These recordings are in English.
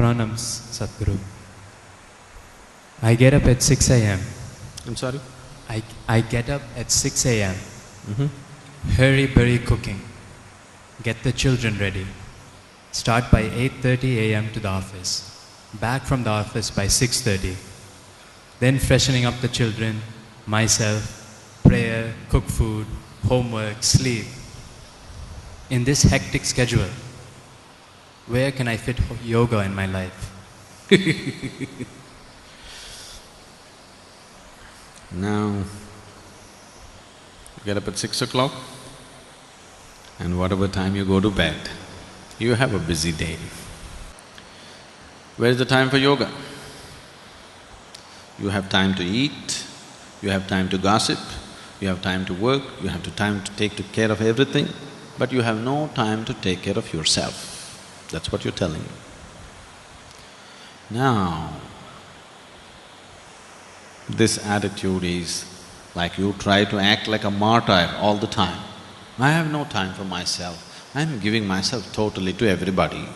Pranams, Sadhguru. I get up at 6 a.m. I'm sorry? I get up at 6 a.m. Mm-hmm. Hurry cooking. Get the children ready. Start by 8:30 a.m. to the office. Back from the office by 6:30. Then freshening up the children, myself, prayer, cook food, homework, sleep. In this hectic schedule, where can I fit yoga in my life? Now, you get up at 6 o'clock and whatever time you go to bed, you have a busy day. Where is the time for yoga? You have time to eat, you have time to gossip, you have time to work, you have time to take care of everything, but you have no time to take care of yourself. That's what you're telling me. Now, this attitude is like you try to act like a martyr all the time. I have no time for myself, I'm giving myself totally to everybody.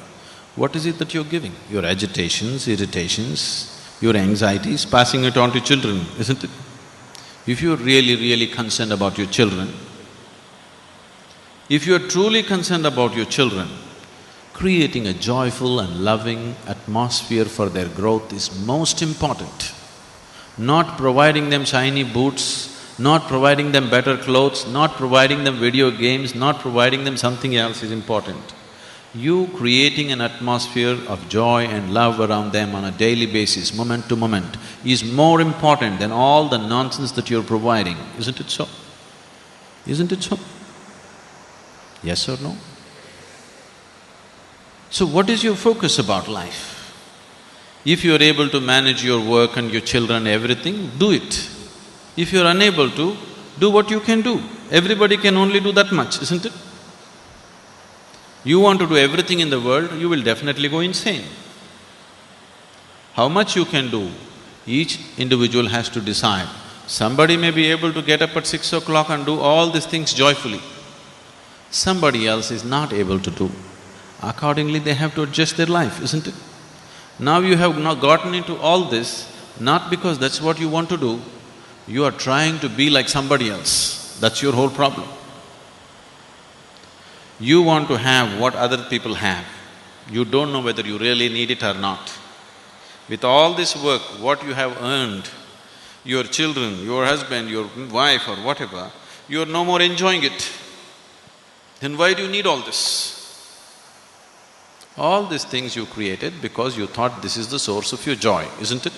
What is it that you're giving? Your agitations, irritations, your anxieties, passing it on to children, isn't it? If you're really concerned about your children, if you're truly concerned about your children, creating a joyful and loving atmosphere for their growth is most important. Not providing them shiny boots, not providing them better clothes, not providing them video games, not providing them something else is important. You creating an atmosphere of joy and love around them on a daily basis, moment to moment, is more important than all the nonsense that you're providing, isn't it so? Isn't it so? Yes or no? So what is your focus about life? If you're able to manage your work and your children, everything, do it. If you're unable to, do what you can do. Everybody can only do that much, isn't it? You want to do everything in the world, you will definitely go insane. How much you can do, each individual has to decide. Somebody may be able to get up at 6 o'clock and do all these things joyfully. Somebody else is not able to do. Accordingly, they have to adjust their life, isn't it? Now you have not gotten into all this, not because that's what you want to do, you are trying to be like somebody else. That's your whole problem. You want to have what other people have. You don't know whether you really need it or not. With all this work, what you have earned, your children, your husband, your wife or whatever, you are no more enjoying it. Then why do you need all this? All these things you created because you thought this is the source of your joy, isn't it?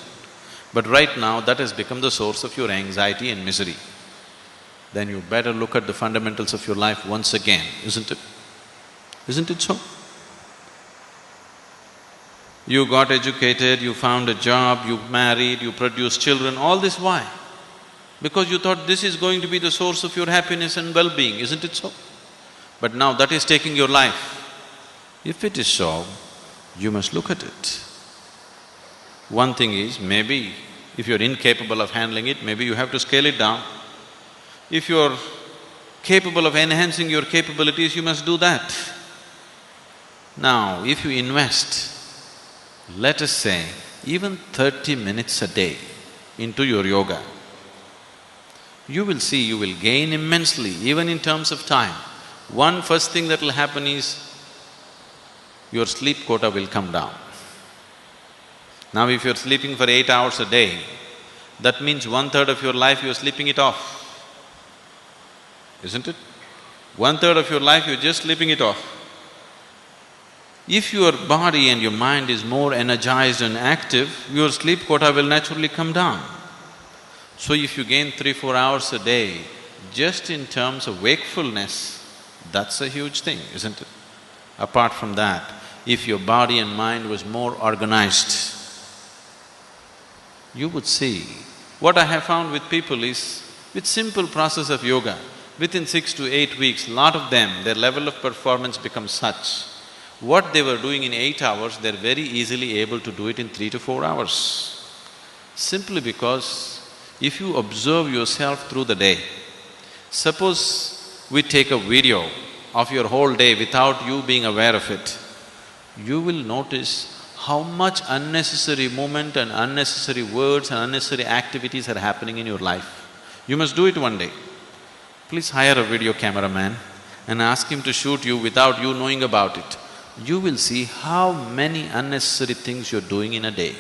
But right now, that has become the source of your anxiety and misery. Then you better look at the fundamentals of your life once again, isn't it? Isn't it so? You got educated, you found a job, you married, you produced children, all this why? Because you thought this is going to be the source of your happiness and well-being, isn't it so? But now that is taking your life. If it is so, you must look at it. One thing is, maybe if you're incapable of handling it, maybe you have to scale it down. If you're capable of enhancing your capabilities, you must do that. Now, if you invest, let us say, even 30 minutes a day into your yoga, you will see you will gain immensely, even in terms of time. One first thing that will happen is, your sleep quota will come down. Now if you're sleeping for 8 hours a day, that means 1/3 of your life you're sleeping it off, isn't it? 1/3 of your life you're just sleeping it off. If your body and your mind is more energized and active, your sleep quota will naturally come down. So if you gain 3-4 hours a day, just in terms of wakefulness, that's a huge thing, isn't it? Apart from that, if your body and mind was more organized, you would see. What I have found with people is, with simple process of yoga, within 6 to 8 weeks, lot of them, their level of performance becomes such. What they were doing in 8 hours, they're very easily able to do it in 3 to 4 hours. Simply because if you observe yourself through the day, suppose we take a video of your whole day without you being aware of it, you will notice how much unnecessary movement and unnecessary words and unnecessary activities are happening in your life. You must do it one day. Please hire a video cameraman and ask him to shoot you without you knowing about it. You will see how many unnecessary things you're doing in a day.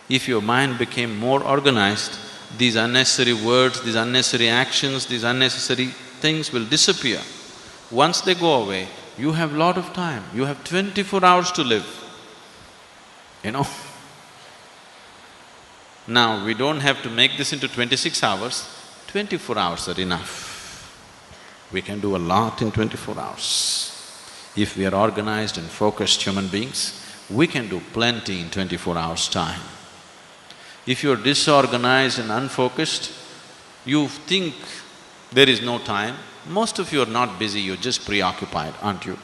If your mind became more organized, these unnecessary words, these unnecessary actions, these unnecessary things will disappear. Once they go away, you have lot of time, you have 24 hours to live, you know. Now, we don't have to make this into 26 hours, 24 hours are enough. We can do a lot in 24 hours. If we are organized and focused human beings, we can do plenty in 24 hours' time. If you're disorganized and unfocused, you think there is no time. Most of you are not busy, you're just preoccupied, aren't you?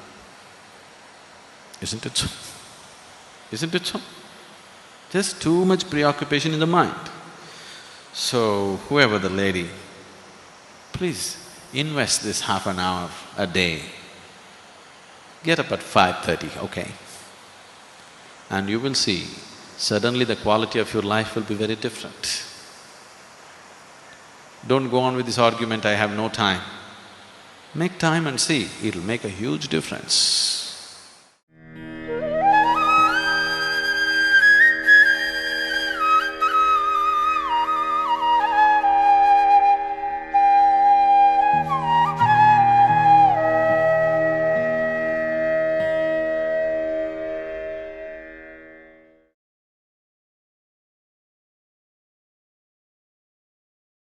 Isn't it so? Isn't it so? Just too much preoccupation in the mind. So, whoever the lady, please invest this half an hour a day. Get up at 5:30, okay? And you will see, suddenly the quality of your life will be very different. Don't go on with this argument, I have no time. Make time and see, it'll make a huge difference.